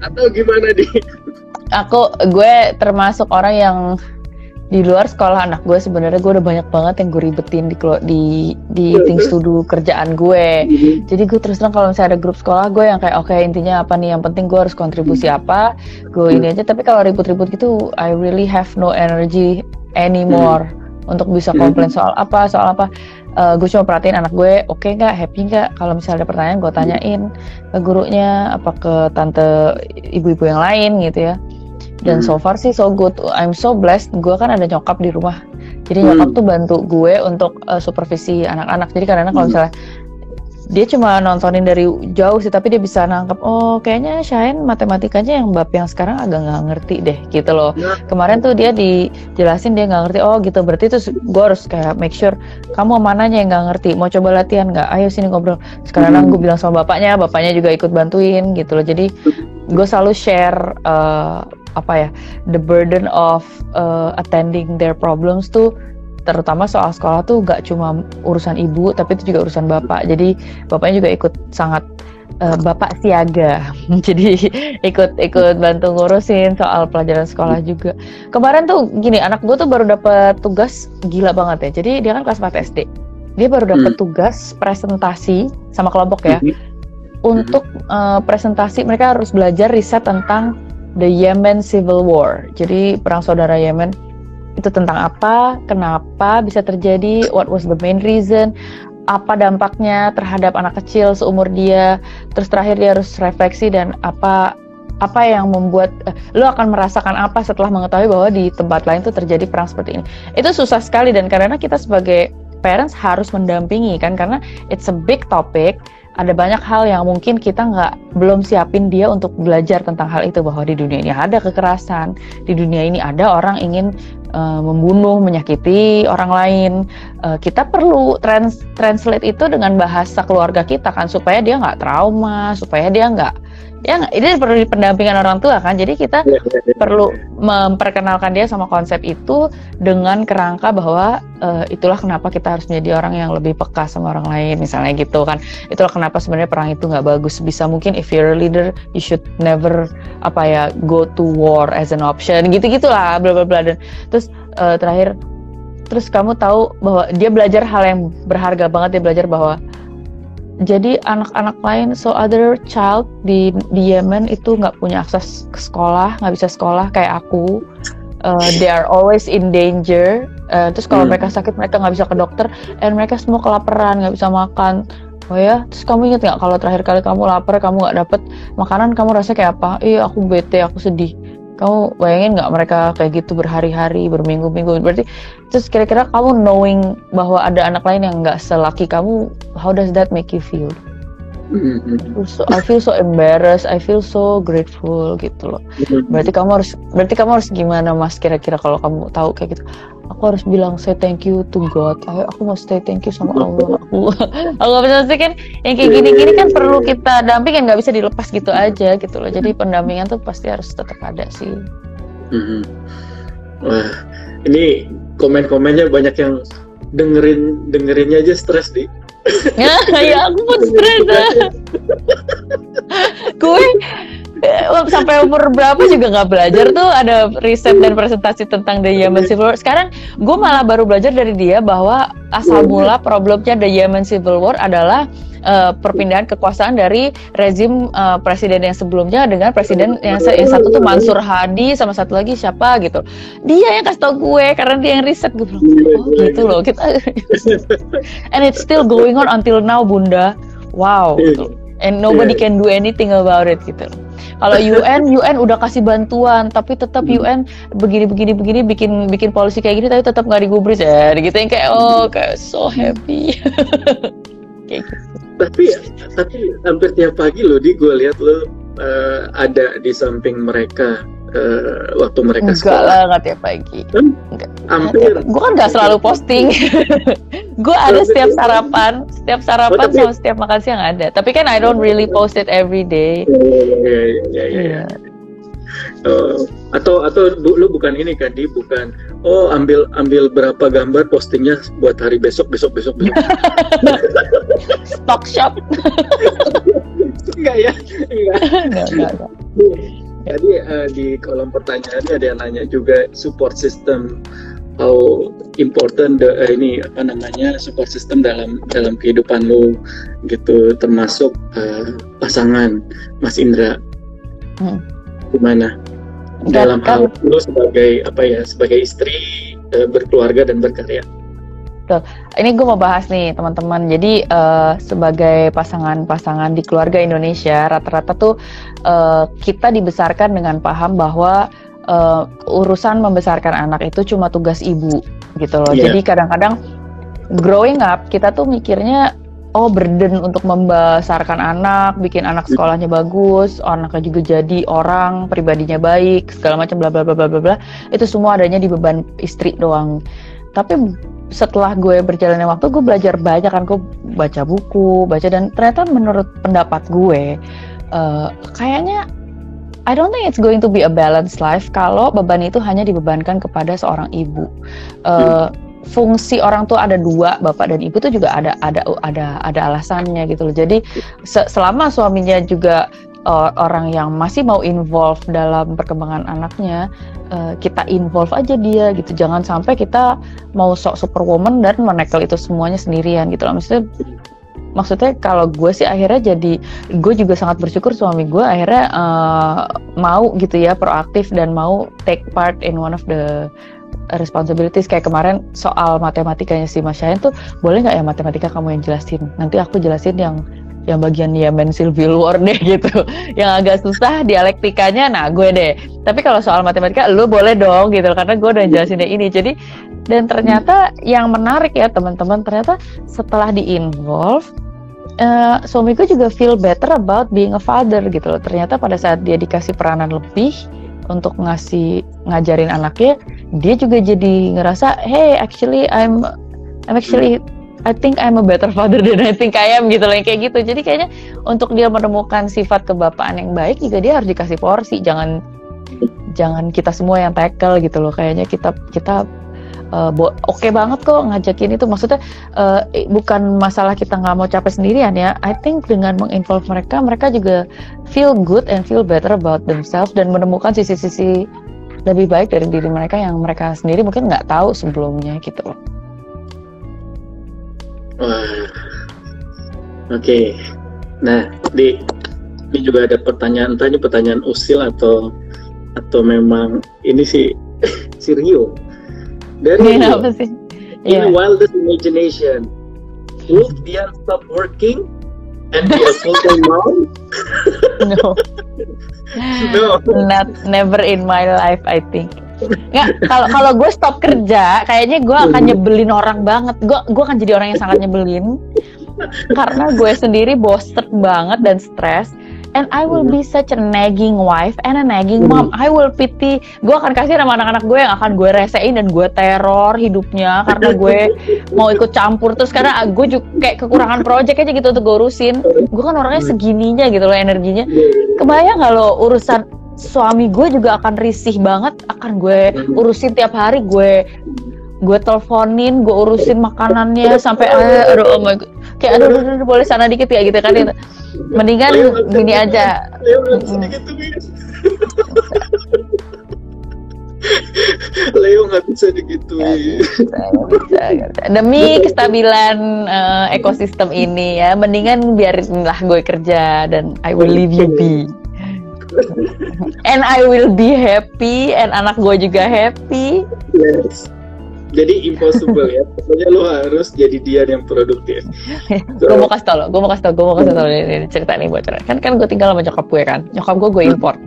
atau gimana gue termasuk orang yang di luar sekolah anak gue. Sebenarnya gue udah banyak banget yang gue ribetin di things to do kerjaan gue. Jadi gue terus terang kalau misalnya ada grup sekolah gue yang kayak oke, intinya apa nih, yang penting gue harus kontribusi apa, gue ini aja. Tapi kalau ribut-ribut gitu I really have no energy anymore untuk bisa komplain soal apa. Gue cuma perhatiin anak gue oke nggak, happy nggak. Kalau misalnya ada pertanyaan gue tanyain ke gurunya, apa ke tante ibu-ibu yang lain gitu ya. Dan so far sih so good. I'm so blessed. Gue kan ada nyokap di rumah. Jadi nyokap tuh bantu gue untuk supervisi anak-anak. Jadi kadang-kadang kalau misalnya dia cuma nontonin dari jauh sih, tapi dia bisa nangkep, kayaknya Shine matematikanya yang bab yang sekarang agak nggak ngerti deh gitu loh. Kemarin tuh dia dijelasin dia nggak ngerti, gitu berarti tuh gue harus kayak make sure kamu mananya yang nggak ngerti, mau coba latihan nggak, ayo sini ngobrol. Sekarang gue bilang sama bapaknya juga ikut bantuin gitu loh. Jadi gue selalu share the burden of attending their problems tuh, terutama soal sekolah tuh gak cuma urusan ibu tapi itu juga urusan bapak. Jadi bapaknya juga ikut sangat bapak siaga. Jadi ikut bantu ngurusin soal pelajaran sekolah juga. Kemarin tuh gini, anak gue tuh baru dapat tugas gila banget ya. Jadi dia kan kelas 4 SD. Dia baru dapat tugas presentasi sama kelompok ya. Untuk presentasi mereka harus belajar riset tentang the Yemen Civil War. Jadi perang saudara Yemen itu tentang apa, kenapa bisa terjadi, what was the main reason, apa dampaknya terhadap anak kecil seumur dia, terus terakhir dia harus refleksi dan apa apa yang membuat lo akan merasakan apa setelah mengetahui bahwa di tempat lain tuh terjadi perang seperti ini. Itu susah sekali, dan karena kita sebagai parents harus mendampingi kan, karena it's a big topic. Ada banyak hal yang mungkin kita belum siapin dia untuk belajar tentang hal itu, bahwa di dunia ini ada kekerasan, di dunia ini ada orang ingin membunuh, menyakiti orang lain. Kita perlu translate itu dengan bahasa keluarga kita kan, supaya dia nggak trauma, supaya dia nggak, ya ini perlu pendampingan orang tua kan. Jadi kita perlu memperkenalkan dia sama konsep itu dengan kerangka bahwa itulah kenapa kita harus menjadi orang yang lebih peka sama orang lain, misalnya gitu kan. Itulah kenapa sebenarnya perang itu nggak bagus. Bisa mungkin if you're a leader you should never go to war as an option, gitu-gitulah bla bla bla. Dan terus terakhir, terus kamu tahu bahwa dia belajar hal yang berharga banget. Dia belajar bahwa jadi anak-anak lain, so other child di Yemen itu nggak punya akses ke sekolah, nggak bisa sekolah kayak aku. They are always in danger. Terus kalau mereka sakit mereka nggak bisa ke dokter, and mereka semua kelaparan, nggak bisa makan. Oh ya, terus kamu ingat nggak kalau terakhir kali kamu lapar, kamu nggak dapet makanan, kamu rasa kayak apa? Iya, aku bete, aku sedih. Kamu bayangin nggak mereka kayak gitu berhari-hari, berminggu-minggu? Berarti terus kira-kira kamu knowing bahwa ada anak lain yang nggak selaki kamu, how does that make you feel? So, I feel so embarrassed, I feel so grateful gitu loh. Berarti kamu harus gimana Mas? Kira-kira kalau kamu tahu kayak gitu, aku harus bilang say thank you to God. Aku mau say thank you sama Allah. Aku nggak bisa sih kan, yang kayak gini-gini kan perlu kita dampingin, nggak bisa dilepas gitu aja gitu loh. Jadi pendampingan tuh pasti harus tetap ada sih. Wah, ini komen-komennya banyak yang dengerinnya aja stres di. Ya aku pun stres. Gue sampai umur berapa juga nggak belajar tuh ada riset dan presentasi tentang the Yemen Civil War. Sekarang gue malah baru belajar dari dia bahwa asal mula problemnya the Yemen Civil War adalah perpindahan kekuasaan dari rezim presiden yang sebelumnya dengan presiden yang satu tuh Mansur Hadi, sama satu lagi siapa gitu. Dia yang kasih tau gue karena dia yang riset. Gue bilang gitu loh kita. And it's still going on until now Bunda. Wow gitu. And nobody can do anything about it gitu. Kalau UN udah kasih bantuan, tapi tetap UN begini bikin polisi kayak gini, tapi tetap nggak digubris ya, gitu yang kayak so happy. Kayak gitu. Tapi hampir tiap pagi loh gue lihat lo ada di samping mereka waktu mereka sekolah. Enggak lah, nggak tiap pagi. Hampir. Gue kan nggak selalu posting. Gue ada setiap sarapan sama setiap makan siang ada. Tapi kan I don't really post it every day. Iya. Atau lu bukan ini kan, bukan ambil berapa gambar postingnya buat hari besok. Stock shop. Enggak ya? Enggak. Jadi di kolom pertanyaannya ada yang nanya juga support system, how important support system dalam kehidupan lu gitu, termasuk pasangan Mas Indra. Gimana dalam hal lu sebagai sebagai istri berkeluarga dan berkarya? Betul. Ini gue mau bahas nih teman-teman. Jadi sebagai pasangan di keluarga Indonesia rata-rata tuh kita dibesarkan dengan paham bahwa urusan membesarkan anak itu cuma tugas ibu gitu loh. Jadi kadang-kadang growing up kita tuh mikirnya burden untuk membesarkan anak, bikin anak sekolahnya bagus, anaknya juga jadi orang, pribadinya baik, segala macam bla bla bla bla bla. Itu semua adanya di beban istri doang. Tapi setelah gue berjalannya waktu, gue belajar banyak kan, gue baca buku, dan ternyata menurut pendapat gue, kayaknya I don't think it's going to be a balanced life kalau beban itu hanya dibebankan kepada seorang ibu. Fungsi orang tua ada dua, bapak dan ibu tuh juga ada alasannya gitu loh. Jadi selama suaminya juga orang yang masih mau involve dalam perkembangan anaknya, kita involve aja dia gitu. Jangan sampai kita mau sok superwoman dan menekel itu semuanya sendirian gitu loh. Maksudnya kalau gue sih akhirnya gue juga sangat bersyukur suami gue akhirnya mau gitu ya, proaktif dan mau take part in one of the responsibilities. Kayak kemarin soal matematikanya si Mas Syahin tuh, boleh nggak ya matematika kamu yang jelasin, nanti aku jelasin yang yang bagian Yemen Civil War deh gitu. Yang agak susah dialektikanya, nah gue deh. Tapi kalau soal matematika, lu boleh dong gitu, karena gue udah jelasin deh ini. Jadi, dan ternyata yang menarik ya teman-teman, ternyata setelah di-involve, suamiku juga feel better about being a father gitu loh. Ternyata pada saat dia dikasih peranan lebih untuk ngajarin anaknya, dia juga jadi ngerasa, hey, actually I think I'm a better father than I think I am gitu loh, kayak gitu. Jadi kayaknya untuk dia menemukan sifat kebapaan yang baik juga dia harus dikasih porsi. Jangan kita semua yang tackle gitu loh. Kayaknya kita oke banget kok ngajakin itu. Maksudnya bukan masalah kita nggak mau capek sendirian ya. I think dengan menginvolve mereka juga feel good and feel better about themselves dan menemukan sisi-sisi lebih baik dari diri mereka yang mereka sendiri mungkin nggak tahu sebelumnya gitu loh. Oke. Nah, ini juga ada pertanyaan, tanya pertanyaan usil atau memang ini si Rio. Dari apa sih? In wildest imagination, would Dian stop working and be a full-time mom? No. Never in my life, I think. Nggak, kalau gue stop kerja, kayaknya gue akan nyebelin orang banget. Gue akan jadi orang yang sangat nyebelin karena gue sendiri bosen banget dan stres. And I will be such a nagging wife and a nagging mom. I will pity. Gue akan kasih sama anak-anak gue yang akan gue resein dan gue teror hidupnya karena gue mau ikut campur. Terus karena gue juga kayak kekurangan project aja gitu untuk gue urusin. Gue kan orangnya segininya gitu loh energinya. Kebayang gak lo urusan suami gue juga akan risih banget. Akan gue urusin tiap hari. Gue teleponin, gue urusin makanannya sampai aduh, oh my god. Kayak aduh boleh sana dikit ya gitu kan. Mendingan gini aja. Leo nggak bisa digituin. Demi kestabilan ekosistem ini ya, mendingan biarinlah gue kerja dan I will leave you be. And I will be happy, and anak gue juga happy. Yes. Jadi impossible ya. Pokoknya lo harus jadi dia yang produktif. Gue mau kasih tau ini cerita nih bocor. Kan gue tinggal sama nyokap gue kan. Nyokap gue import.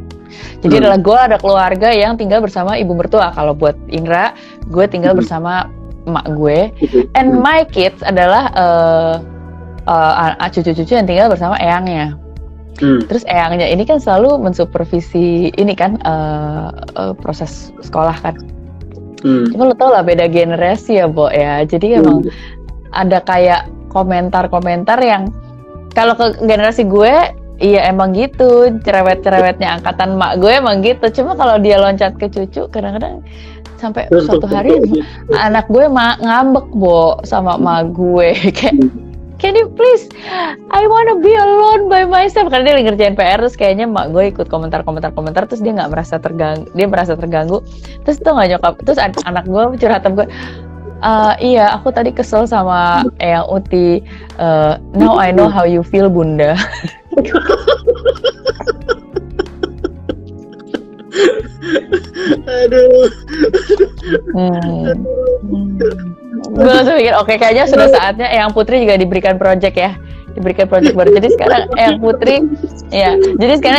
Jadi adalah gue ada keluarga yang tinggal bersama ibu mertua. Kalau buat Indra, gue tinggal bersama emak gue. And my kids adalah cucu-cucu yang tinggal bersama eyangnya. Terus eyangnya ini kan selalu mensupervisi ini kan proses sekolah kan. Cuma lo tau lah beda generasi ya Bo ya. Jadi emang ada kayak komentar-komentar yang kalau ke generasi gue iya emang gitu, cerewet-cerewetnya angkatan mak gue emang gitu. Cuma kalau dia loncat ke cucu kadang-kadang sampai suatu hari anak gue ngambek Bo sama mak gue kayak can you please, I wanna be alone by myself. Karena dia lagi ngerjain PR, terus kayaknya mak gue ikut komentar, terus dia nggak merasa terganggu, dia merasa terganggu. Terus tuh nggak nyokap, terus anak gue curhat sama gue, iya aku tadi kesel sama Eyang Uti, now I know how you feel bunda. Aduh. Gue langsung pikir oke, kayaknya sudah saatnya Eyang Putri juga diberikan project ya, baru. Jadi sekarang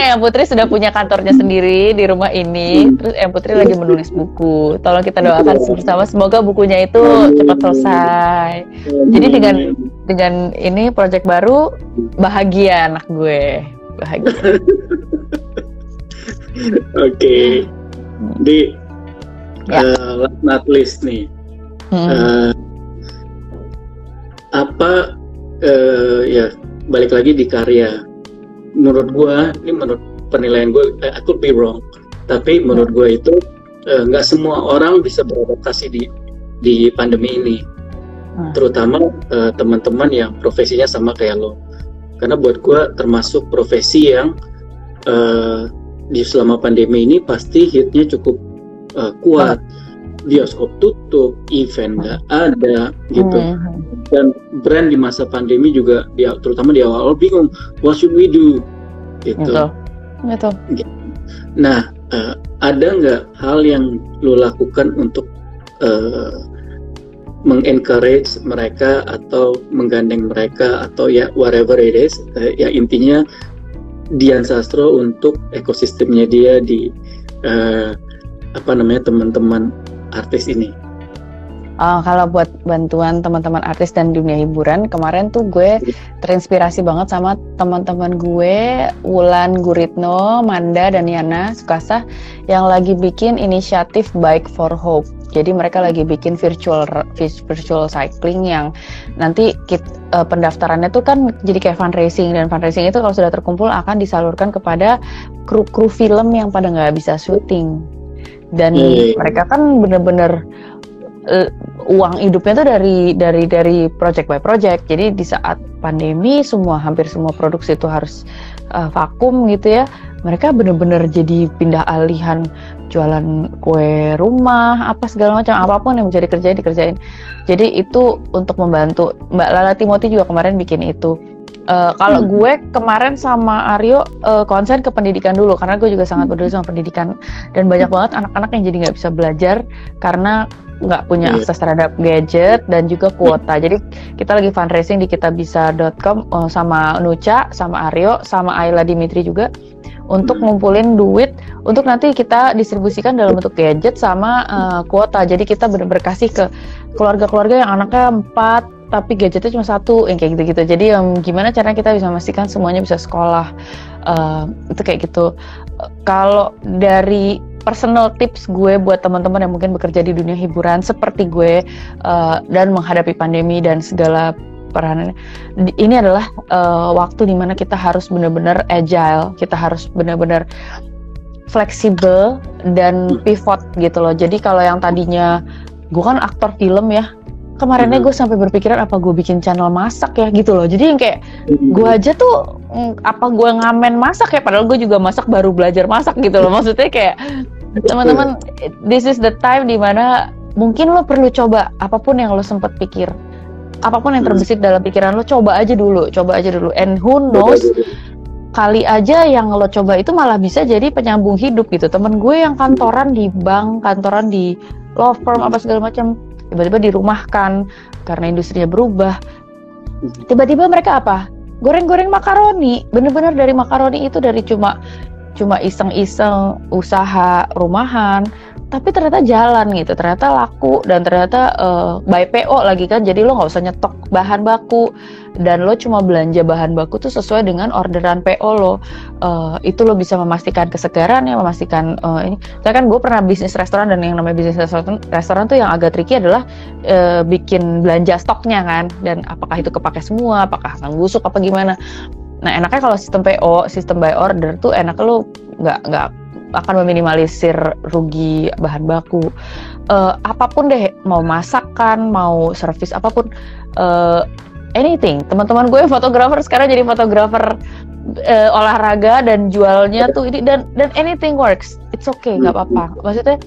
Eyang Putri sudah punya kantornya sendiri di rumah ini. Terus Eyang Putri lagi menulis buku. Tolong kita doakan bersama semoga bukunya itu cepat selesai. Jadi dengan ini project baru, bahagia anak gue, bahagia. Oke. Di last not least nih. Ya balik lagi di karya. Menurut gue, ini menurut penilaian gue, I could be wrong, tapi menurut gue itu nggak semua orang bisa beradaptasi di pandemi ini, terutama teman-teman yang profesinya sama kayak lo. Karena buat gue termasuk profesi yang di selama pandemi ini pasti hitnya cukup kuat. Bioskop tutup, event nggak ada gitu, dan brand di masa pandemi juga terutama di awal bingung, what should we do gitu. Betul. Nah, ada nggak hal yang lo lakukan untuk mengencourage mereka atau menggandeng mereka atau ya whatever it is, ya intinya Dian Sastro untuk ekosistemnya dia di teman-teman artis ini. Kalau buat bantuan teman-teman artis dan dunia hiburan, kemarin tuh gue terinspirasi banget sama teman-teman gue, Wulan Guritno, Manda, dan Yana Sukasa yang lagi bikin inisiatif Bike for Hope. Jadi mereka lagi bikin virtual cycling yang nanti pendaftarannya tuh kan jadi kayak fundraising, dan fundraising itu kalau sudah terkumpul akan disalurkan kepada kru film yang pada nggak bisa syuting. Dan mereka kan bener-bener uang hidupnya tuh dari project by project. Jadi di saat pandemi hampir semua produksi itu harus vakum gitu ya. Mereka bener-bener jadi pindah alihan jualan kue rumah, apa segala macam, apapun yang bisa dikerjain. Jadi itu untuk membantu. Mbak Lala Timothy juga kemarin bikin itu. Kalau gue kemarin sama Aryo konsen ke pendidikan dulu, karena gue juga sangat peduli sama pendidikan, dan banyak banget anak-anak yang jadi nggak bisa belajar karena nggak punya akses terhadap gadget dan juga kuota. Jadi kita lagi fundraising di kitabisa.com sama Nucha, sama Aryo, sama Ayla Dimitri juga, untuk ngumpulin duit untuk nanti kita distribusikan dalam bentuk gadget sama kuota. Jadi kita bener-bener kasih ke keluarga-keluarga yang anaknya 4 tapi gadgetnya cuma 1, yang kayak gitu-gitu. Jadi gimana caranya kita bisa memastikan semuanya bisa sekolah, itu kayak gitu. Kalau dari personal tips gue buat teman-teman yang mungkin bekerja di dunia hiburan seperti gue dan menghadapi pandemi dan segala peranannya, ini adalah waktu dimana kita harus benar-benar agile, kita harus benar-benar fleksibel dan pivot gitu loh. Jadi kalau yang tadinya gue kan aktor film ya, kemarinnya gue sampai berpikiran apa gue bikin channel masak ya gitu loh. Jadi yang kayak gue aja tuh apa gue ngamen masak ya, padahal gue juga masak, baru belajar masak gitu loh. Maksudnya kayak teman-teman, this is the time dimana mungkin lo perlu coba apapun yang lo sempat pikir, apapun yang terbesit dalam pikiran lo, coba aja dulu, and who knows, kali aja yang lo coba itu malah bisa jadi penyambung hidup gitu. Temen gue yang kantoran di bank, kantoran di law firm apa segala macam, tiba-tiba dirumahkan karena industrinya berubah. Tiba-tiba mereka apa? Goreng-goreng makaroni. Bener-bener dari makaroni itu dari cuma iseng-iseng usaha rumahan, tapi ternyata jalan gitu, ternyata laku, dan ternyata by PO lagi kan. Jadi lo nggak usah nyetok bahan baku, dan lo cuma belanja bahan baku tuh sesuai dengan orderan PO lo. Itu lo bisa memastikan kesegaran ya, memastikan ini. Saya kan gue pernah bisnis restoran, dan yang namanya bisnis restoran tuh yang agak tricky adalah bikin belanja stoknya kan, dan apakah itu kepake semua, apakah akan busuk apa gimana. Nah enaknya kalau sistem PO, sistem by order tuh enaknya lo nggak akan meminimalisir rugi bahan baku. Apapun deh, mau masakan, mau servis apapun, anything. Teman-teman gue fotografer sekarang jadi fotografer olahraga dan jualnya tuh ini, dan anything works. It's okay, nggak apa-apa. Maksudnya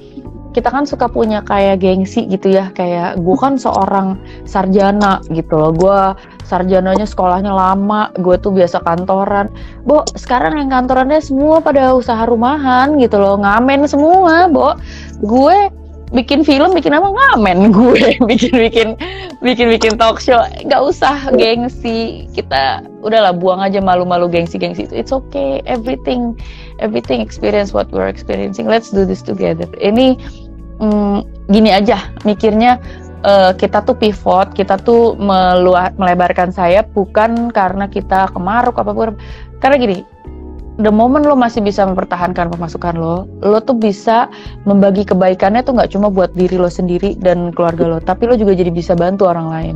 kita kan suka punya kayak gengsi gitu ya, kayak gue kan seorang sarjana gitu loh, gue sarjananya sekolahnya lama, gue tuh biasa kantoran. Sekarang yang kantorannya semua pada usaha rumahan gitu loh, ngamen semua, gue bikin film, bikin apa, ngamen gue, bikin talk show, nggak usah gengsi, kita udahlah buang aja malu-malu gengsi itu, it's okay, everything experience what we're experiencing, let's do this together. Ini gini aja mikirnya, kita tuh pivot, kita tuh melebarkan sayap bukan karena kita kemaruk apapun, karena gini, the moment lo masih bisa mempertahankan pemasukan lo tuh bisa membagi kebaikannya tuh nggak cuma buat diri lo sendiri dan keluarga lo, tapi lo juga jadi bisa bantu orang lain.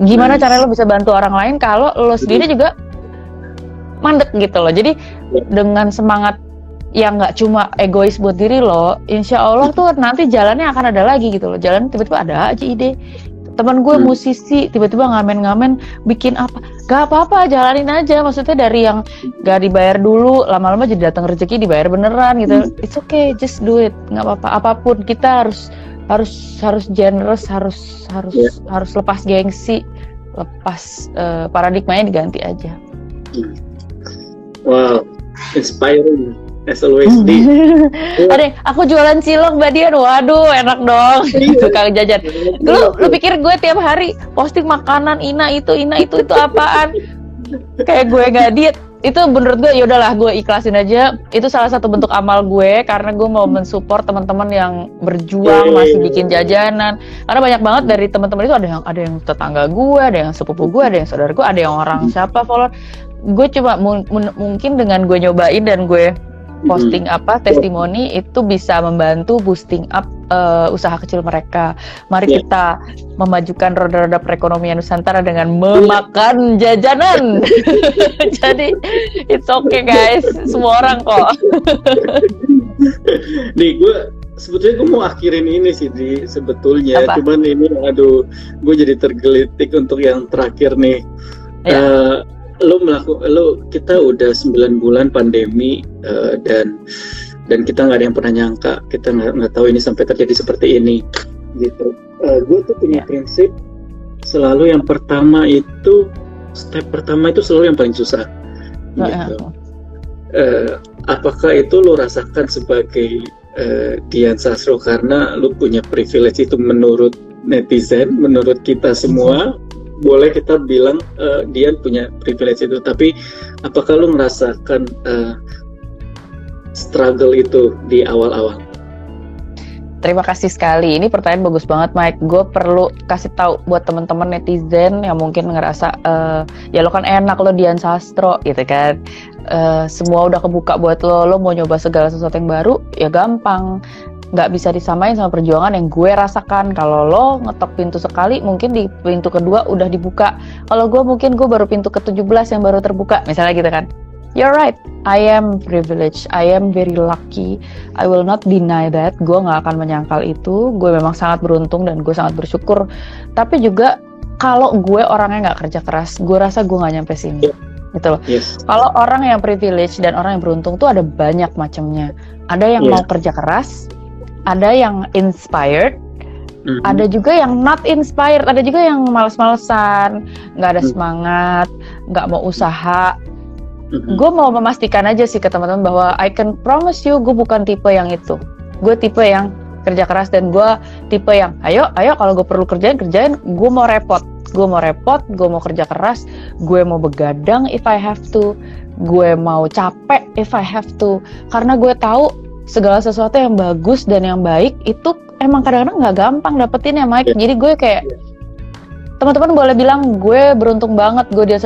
Gimana caranya lo bisa bantu orang lain kalau lo sendiri juga mandek gitu loh. Jadi dengan semangat yang nggak cuma egois buat diri lo, insya Allah tuh nanti jalannya akan ada lagi gitu loh. Jalan tiba-tiba ada aja ide. Teman gue musisi tiba-tiba ngamen bikin apa, gak apa-apa, jalanin aja. Maksudnya dari yang gak dibayar dulu, lama-lama jadi datang rezeki dibayar beneran gitu. It's okay, just do it, nggak apa-apa. Apapun kita harus generous, harus lepas gengsi, lepas paradigmanya diganti aja. Wow, inspiring. as always Adek, aku jualan cilok Mbak Dian, waduh enak dong. Tukang jajan. Lu pikir gue tiap hari posting makanan Ina itu apaan? Kayak gue nggak diet. Itu menurut gue ya udahlah, gue ikhlasin aja. Itu salah satu bentuk amal gue karena gue mau mensupport teman-teman yang berjuang masih bikin jajanan. Karena banyak banget dari teman-teman itu ada yang tetangga gue, ada yang sepupu gue, ada yang saudara gue, ada yang orang siapa follower. Gue cuma mungkin dengan gue nyobain dan gue posting testimoni itu bisa membantu boosting up usaha kecil mereka. Mari kita memajukan roda-roda perekonomian Nusantara dengan memakan jajanan. Jadi it's okay guys, semua orang kok. Nih sebetulnya gue mau akhirin ini sih sebetulnya. Cuman ini gue jadi tergelitik untuk yang terakhir nih. Kita udah 9 bulan pandemi dan kita nggak ada yang pernah nyangka, kita nggak tahu ini sampai terjadi seperti ini gitu. Gue tuh punya prinsip selalu yang step pertama itu selalu yang paling susah gitu. Apakah itu lo rasakan sebagai Dian Sastro karena lo punya privilege itu menurut netizen, menurut kita semua? Boleh kita bilang Dian punya privilege itu, tapi apakah lu merasakan struggle itu di awal-awal? Terima kasih sekali. Ini pertanyaan bagus banget, Mike. Gue perlu kasih tahu buat teman-teman netizen yang mungkin ngerasa ya lo kan enak lo Dian Sastro gitu kan. Semua udah kebuka buat lo mau nyoba segala sesuatu yang baru, ya gampang. Nggak bisa disamain sama perjuangan yang gue rasakan. Kalau lo ngetok pintu sekali, mungkin di pintu kedua udah dibuka. Kalau gue mungkin gue baru pintu ke-17 yang baru terbuka, misalnya gitu kan. You're right, I am privileged, I am very lucky, I will not deny that. Gue nggak akan menyangkal itu. Gue memang sangat beruntung dan gue sangat bersyukur. Tapi juga kalau gue orangnya nggak kerja keras, gue rasa gue nggak nyampe sini. Gitu loh. Kalau orang yang privilege dan orang yang beruntung tuh ada banyak macamnya. Ada yang mau kerja keras, ada yang inspired, ada juga yang not inspired, ada juga yang males-malesan, nggak ada semangat, nggak mau usaha. Gue mau memastikan aja sih ke teman-teman bahwa I can promise you, gue bukan tipe yang itu. Gue tipe yang kerja keras dan gue tipe yang ayo kalau gue perlu kerjain, gue mau repot, gue mau kerja keras, gue mau begadang if I have to, gue mau capek if I have to, karena gue tahu segala sesuatu yang bagus dan yang baik itu emang kadang-kadang nggak gampang dapetin ya Mike. Jadi gue kayak teman-teman boleh bilang gue beruntung banget, gue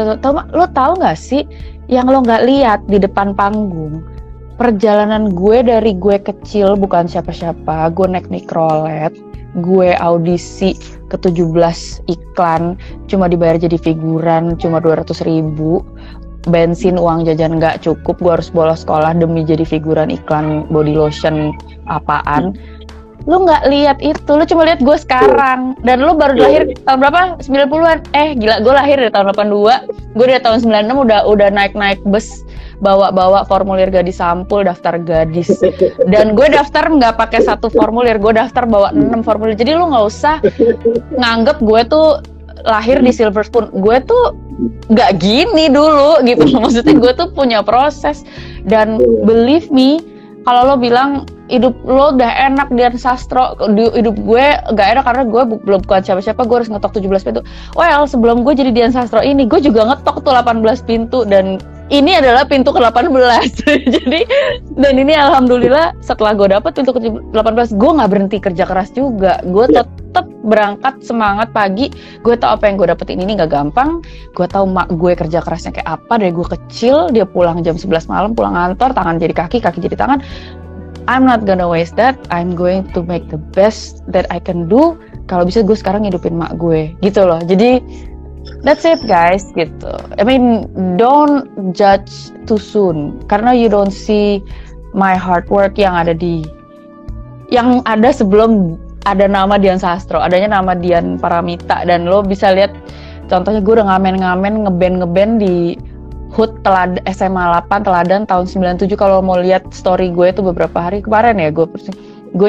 lo tahu nggak sih yang lo nggak lihat di depan panggung, perjalanan gue dari gue kecil bukan siapa-siapa, gue naik mikrolet, gue audisi ke 17 iklan, cuma dibayar jadi figuran cuma 200.000, bensin uang jajan nggak cukup, gue harus bolos sekolah demi jadi figuran iklan body lotion apaan. Lu nggak lihat itu, lu cuma lihat gue sekarang. Dan lu baru lahir tahun berapa? 90-an. Gila, gue lahir dari tahun 82. Gue dari tahun 96 udah naik bus, bawa formulir gadis sampul, daftar gadis. Dan gue daftar nggak pakai 1 formulir, gue daftar bawa 6 formulir. Jadi lu nggak usah nganggep gue tuh lahir di silver spoon. Gue tuh nggak gini dulu gitu. Maksudnya gue tuh punya proses. Dan believe me, kalau lo bilang hidup lo udah enak Dian Sastro, hidup gue gak enak karena gue belum bukan siapa-siapa, gue harus ngetok 17 pintu. Well, sebelum gue jadi Dian Sastro ini, gue juga ngetok tuh 18 pintu dan ini adalah pintu ke-18. Jadi, dan ini alhamdulillah setelah gue dapet pintu ke-18, gue gak berhenti kerja keras juga. Gue tetap berangkat semangat pagi. Gue tahu apa yang gue dapetin ini gak gampang. Gue tahu mak gue kerja kerasnya kayak apa dari gue kecil. Dia pulang jam 11 malam, pulang kantor, tangan jadi kaki jadi tangan. I'm not gonna waste that. I'm going to make the best that I can do. Kalau bisa gue sekarang hidupin mak gue, gitu loh. Jadi that's it guys, gitu. I mean, don't judge too soon karena you don't see my hard work yang ada sebelum ada nama Dian Sastro, adanya nama Dian Paramita. Dan lo bisa lihat contohnya gue udah ngamen ngeband di HUT SMA 8 Teladan tahun 97. Kalau mau lihat story gue itu beberapa hari kemarin ya, gue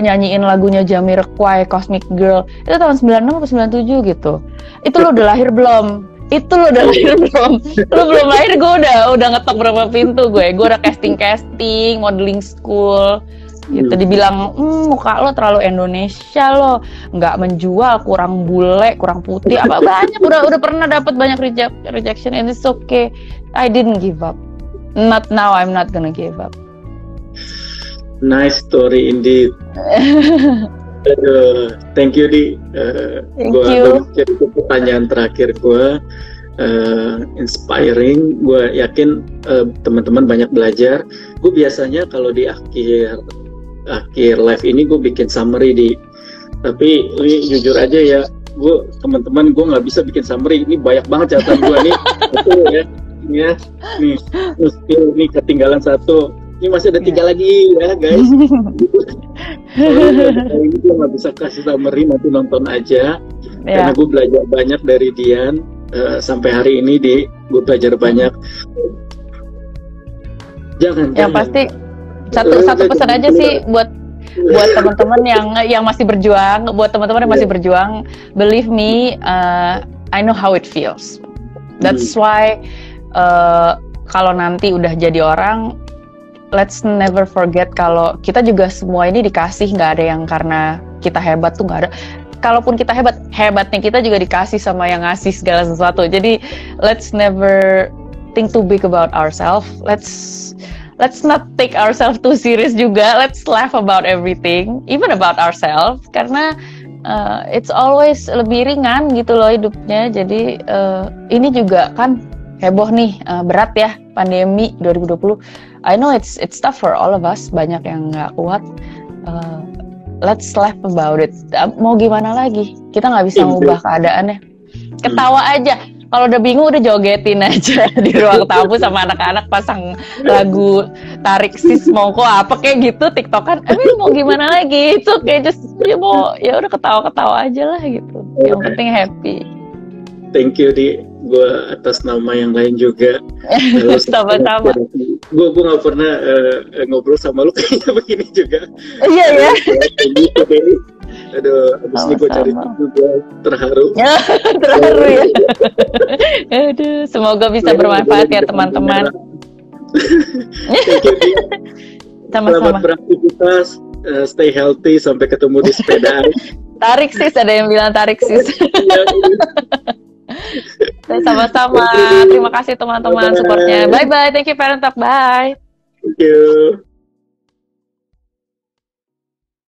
nyanyiin lagunya Jamiroquai, Cosmic Girl, itu tahun 96 atau 97 gitu. Itu lo udah lahir belum? Itu lo udah lahir belum? Lo belum lahir, gue udah ngetok berapa pintu gue udah casting, modeling school gitu. Dibilang muka lo terlalu Indonesia, lo nggak menjual, kurang bule, kurang putih, apa banyak, udah pernah dapat banyak rejection, and it's okay. I didn't give up, not now, I'm not gonna give up. Nice story indeed. Thank you Di. Thank you. Jadi pertanyaan terakhir gue, inspiring. Gue yakin teman-teman banyak belajar. Gue biasanya kalau di akhir live ini gue bikin summary Di. Tapi ini jujur aja ya, teman-teman gue nggak bisa bikin summary. Ini banyak banget catatan gue nih. Betul ya. Ini ketinggalan satu. Ini masih ada 3 lagi ya guys. Ini gue nggak bisa kasih summary, nanti nonton aja. Karena gue belajar banyak dari Dian sampai hari ini. Gue belajar banyak. Jangan. Pasti satu pesan aja sih buat teman-teman yang masih berjuang. Buat teman-teman yang masih berjuang, believe me, I know how it feels. That's why kalau nanti udah jadi orang, let's never forget kalau kita juga semua ini dikasih, nggak ada yang karena kita hebat tuh, nggak ada. Kalaupun kita hebatnya kita juga dikasih sama yang ngasih segala sesuatu. Jadi let's never think too big about ourselves. Let's not take ourselves too serious juga. Let's laugh about everything, even about ourselves, karena it's always lebih ringan gitu loh hidupnya. Jadi ini juga kan heboh nih, berat ya pandemi 2020. I know it's tough for all of us, banyak yang nggak kuat. Let's laugh about it. Mau gimana lagi? Kita nggak bisa ngubah keadaannya. Ketawa aja. Kalau udah bingung, udah jogetin aja di ruang tamu sama anak-anak, pasang lagu Tarik Sis Mongko apa kayak gitu, TikTokan. Mau gimana lagi? Itu kayak ya udah ketawa-ketawa aja lah gitu. Yang penting happy. Thank you Di, gue atas nama yang lain juga. Sama-sama. Gue nggak pernah ngobrol sama lu kayaknya begini juga. Iya ya. Aduh, abis ini gue cari juga, terharu. Terharu ya. Aduh, semoga bisa bermanfaat ya teman-teman. Thank you Di. Sama-sama. Selamat beraktivitas, stay healthy, sampai ketemu di sepedaan. Tarik sis, ada yang bilang tarik sis. Sama-sama. Terima kasih teman-teman supportnya. Bye-bye. Thank you Parent Talk. Bye. Thank you.